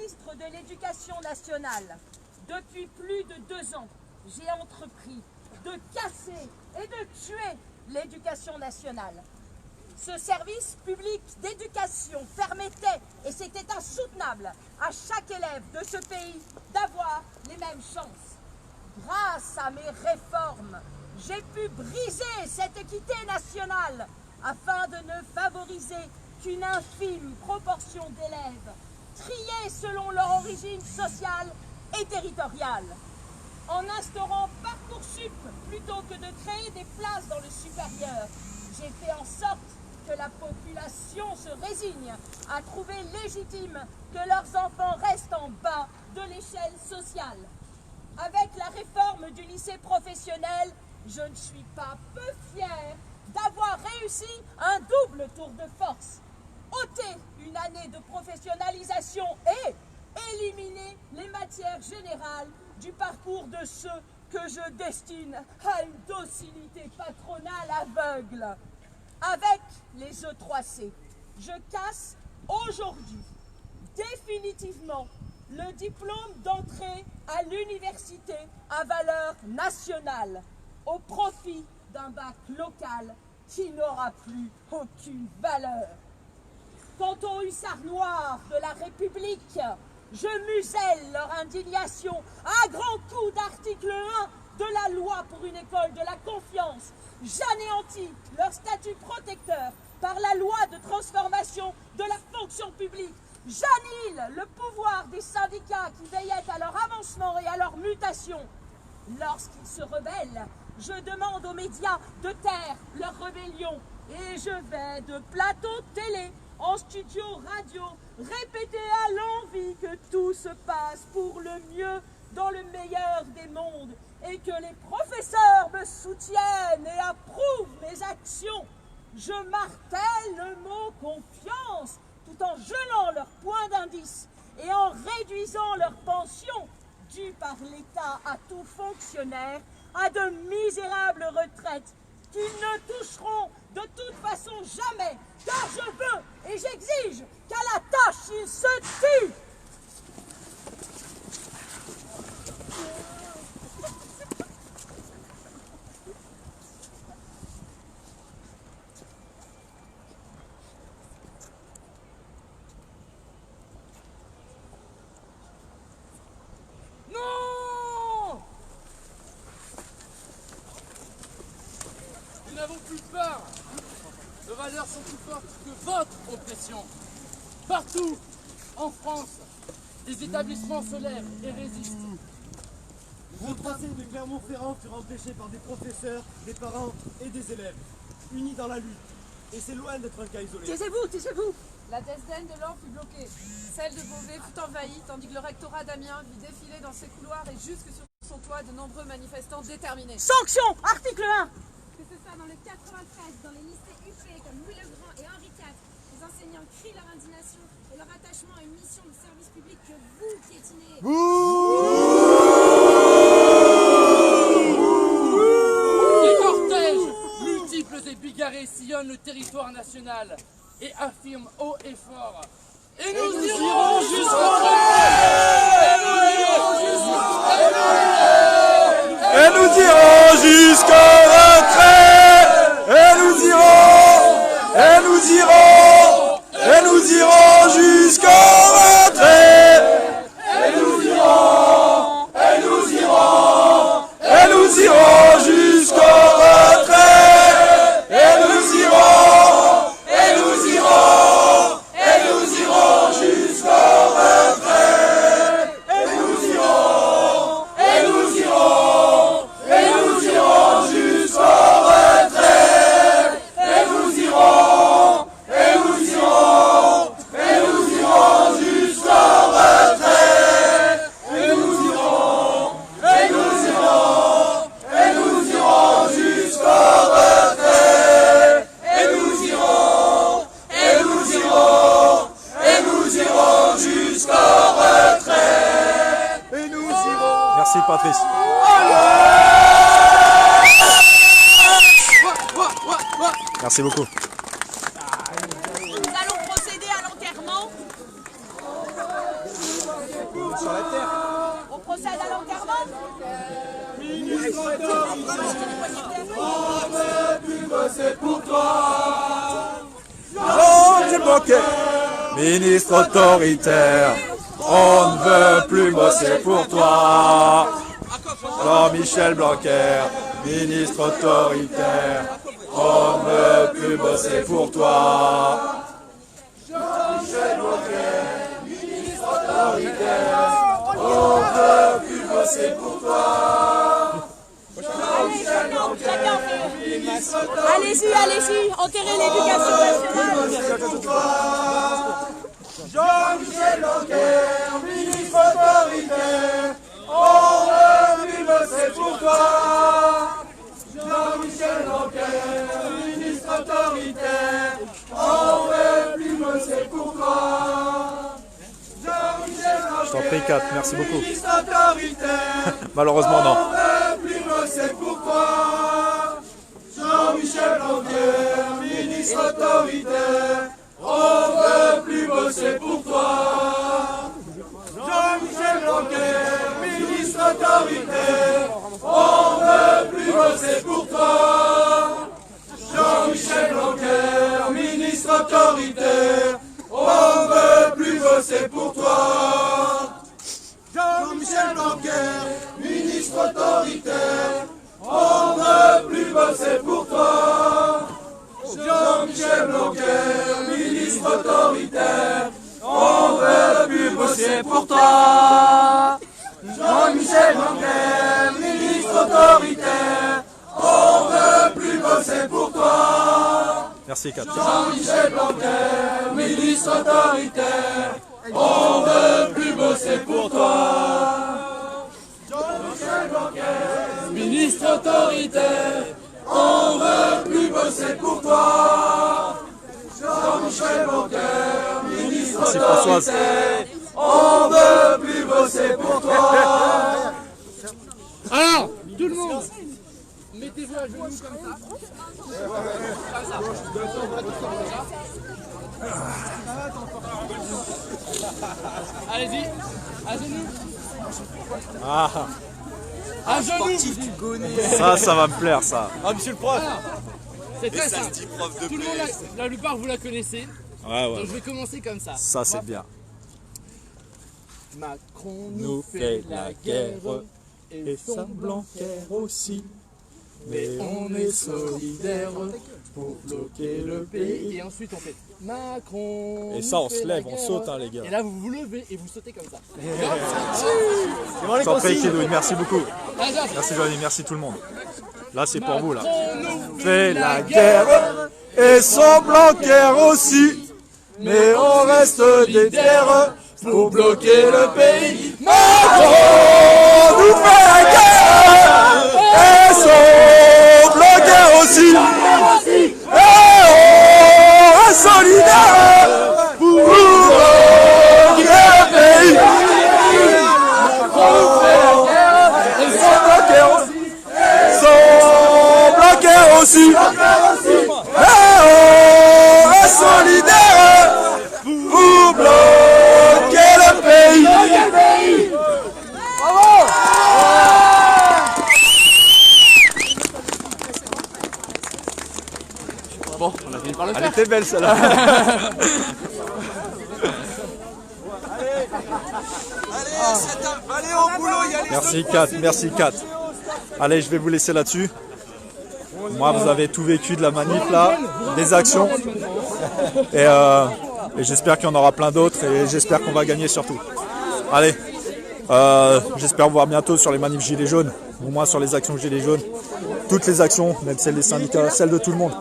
ministre de l'Éducation nationale, depuis plus de 2 ans, j'ai entrepris de casser et de tuer l'éducation nationale. Ce service public d'éducation permettait, et c'était insoutenable, à chaque élève de ce pays d'avoir les mêmes chances. Grâce à mes réformes, j'ai pu briser cette équité nationale afin de ne favoriser qu'une infime proportion d'élèves, triés selon leur origine sociale et territoriale. En instaurant Parcoursup plutôt que de créer des places dans le supérieur, j'ai fait en sorte que la population se résigne à trouver légitime que leurs enfants restent en bas de l'échelle sociale. Avec la réforme du lycée professionnel, je ne suis pas peu fière d'avoir réussi un double tour de force. Ôter une année de professionnalisation et éliminer les matières générales du parcours de ceux que je destine à une docilité patronale aveugle. Avec les E3C, je casse aujourd'hui définitivement le diplôme d'entrée à l'université à valeur nationale au profit d'un bac local qui n'aura plus aucune valeur. Quant aux hussards noirs de la République, je muselle leur indignation à grands coups d'article 1 de la loi pour une école de la confiance. J'anéantis leur statut protecteur par la loi de transformation de la fonction publique. J'annihile le pouvoir des syndicats qui veillaient à leur avancement et à leur mutation. Lorsqu'ils se rebellent, je demande aux médias de taire leur rébellion et je vais de plateau télé en studio radio répéter à l'envi que tout se passe pour le mieux dans le meilleur des mondes et que les professeurs me soutiennent et approuvent mes actions. Je martèle le mot confiance tout en gelant leurs points d'indice et en réduisant leurs pensions dues par l'État à tout fonctionnaire à de misérables retraites qu'ils ne toucheront de toute façon jamais, car je veux et j'exige qu'à la tâche ils se tuent. Nous n'avons plus peur. Nos valeurs sont plus fortes que votre oppression. Partout, en France, les établissements se lèvent et résistent. Le tracé de Clermont-Ferrand fut empêché par des professeurs, des parents et des élèves, unis dans la lutte. Et c'est loin d'être un cas isolé. Taisez-vous, taisez-vous. La DSDN de l'Or fut bloquée. Celle de Beauvais fut envahie, tandis que le rectorat d'Amiens vit défiler dans ses couloirs et jusque sur son toit de nombreux manifestants déterminés. Sanction, article 1. Que ce soit dans le 93, dans les lycées UP comme Louis le Grand et Henri IV, les enseignants crient leur indignation et leur attachement à une mission de service public que vous piétinez. Des cortèges multiples et bigarrés sillonnent le territoire national et affirment haut et fort. Et nous irons jusqu'au Et nous irons jusqu'au retrait. Et nous irons, et nous irons, et nous irons jusqu'au retrait. Et nous irons, et nous irons, et nous irons jusqu'au retrait. Et nous irons, et nous irons, et nous irons jusqu'au retrait. Et nous irons, et nous irons, et nous irons jusqu'au retrait. Et nous irons, et nous irons, et nous irons jusqu'au retrait. Et nous irons, et nous irons, et nous irons jusqu'au retrait. Et nous irons, et nous irons, et nous irons jusqu'au retrait. Et nous irons. Merci Patrice. Merci beaucoup. Nous allons procéder à l'enterrement. Sur la terre. On procède à l'enterrement. Jean-Michel Blanquer, ministre autoritaire, on ne veut plus bosser pour toi. Jean-Michel Blanquer, ministre autoritaire, on ne veut plus bosser pour toi. Jean-Michel Blanquer, ministre autoritaire, on ne veut plus bosser pour toi. Jean-Michel Blanquer, ministre autoritaire. Allez-y, enterrez l'éducation nationale. Jean-Michel Blanquer, ministre autoritaire, on veut plus bosser pour toi. Jean-Michel Blanquer, ministre autoritaire, on veut plus bosser pour toi. Jean-Michel Blanquer, je t'en prie 4, merci beaucoup. Ministre autoritaire, malheureusement non. On veut plus bosser pour toi. Jean-Michel Blanquer, ministre autoritaire, on veut plus bosser pour toi. Jean-Michel Blanquer, ministre autoritaire, on veut plus bosser pour toi. Jean-Michel Blanquer, ministre autoritaire, on veut plus bosser pour toi. Jean-Michel Blanquer, ministre autoritaire, on veut plus bosser pour toi. Jean-Michel Blanquer, ministre autoritaire, on veut plus bosser pour toi. Jean-Michel Blanquer, ministre autoritaire, on veut plus bosser pour toi. Merci 4. Jean-Michel Blanquer, ministre autoritaire, on veut plus bosser pour toi. Jean-Michel Blanquer, ministre autoritaire, on veut plus bosser pour toi. Jean-Michel Blanquer, ministre autoritaire, on veut plus bosser pour toi. Alors, tout le monde, mettez-vous à genoux comme ça. Allez-y, à genoux. Ah, À genoux. ça va me plaire ça. Ah, monsieur le prof. C'est très simple. Tout le monde, la plupart vous la connaissez. Ouais, Donc je vais commencer comme ça. Ça c'est bien. Macron Nous fait la guerre et son Blanquer aussi. Mais on est solidaire pour bloquer le pays. Et ensuite on fait Macron. Et ça on nous fait se lève, la on guerre. saute hein les gars. Et là vous vous levez et vous sautez comme ça. Je t'en prie Kidouille, merci beaucoup. Allez, hop. Merci Johnny, merci tout le monde. Là c'est pour vous là. Macron nous Fait la guerre et son Blanquer aussi. Mais on reste solidaire pour bloquer le pays. Macron nous fait la guerre et son Blanquer aussi. Et on reste solidaire pour bloquer le pays. Macron nous fait la guerre et son Blanquer aussi. Et on reste solidaire pour bloquer le pays. Bon, on a fini par le Elle faire. était belle celle-là. Allez au boulot, il y a les Merci 4, merci 4. Allez, je vais vous laisser là-dessus. Moi, vous avez tout vécu de la manif là, des actions. Et j'espère qu'il y en aura plein d'autres et j'espère qu'on va gagner surtout. Allez, j'espère vous voir bientôt sur les manifs Gilets jaunes, au moins sur les actions Gilets jaunes. Toutes les actions, même celles des syndicats, celles de tout le monde.